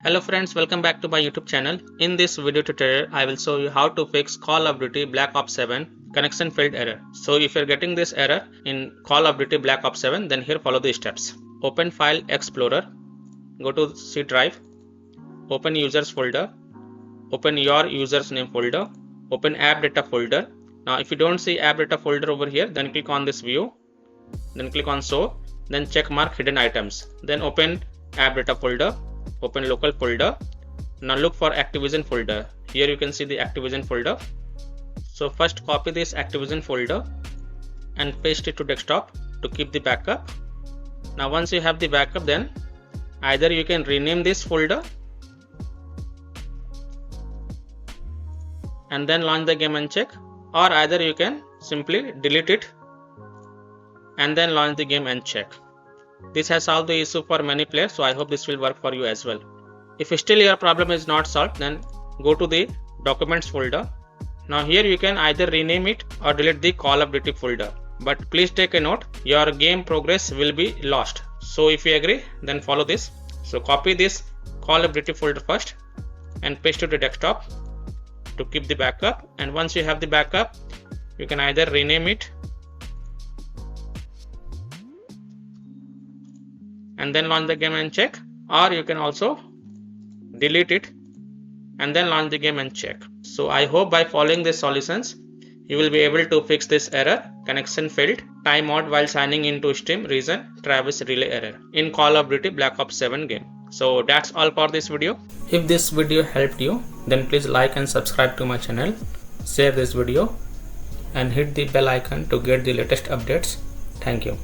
Hello friends, welcome back to my YouTube channel. In this video tutorial, I will show you how to fix Call of Duty Black Ops 7 connection failed error. So if you're getting this error in Call of Duty Black Ops 7, then here follow the steps. Open File Explorer, go to C drive, open Users folder, open your users name folder, open App Data folder. Now if you don't see App Data folder over here, then click on this view, then click on Show, then check mark Hidden Items, then open App Data folder, open local folder. Now look for Activision folder. Here you can see the Activision folder. So first copy this Activision folder and paste it to desktop to keep the backup. Now once you have the backup, then either you can rename this folder and then launch the game and check, or either you can simply delete it and then launch the game and check. This has solved the issue for many players, so I hope this will work for you as well. If still your problem is not solved, then go to the Documents folder. Now here you can either rename it or delete the Call of Duty folder. But please take a note, your game progress will be lost. So if you agree, then follow this. So copy this Call of Duty folder first and paste it to the desktop to keep the backup. And once you have the backup, you can either rename it and then launch the game and check, or you can also delete it and then launch the game and check. So I hope by following these solutions you will be able to fix this error, connection failed, timeout while signing into Steam, reason Travis relay error in Call of Duty Black Ops 7 game. So that's all for this video. If this video helped you, then please like and subscribe to my channel, share this video and hit the bell icon to get the latest updates. Thank you.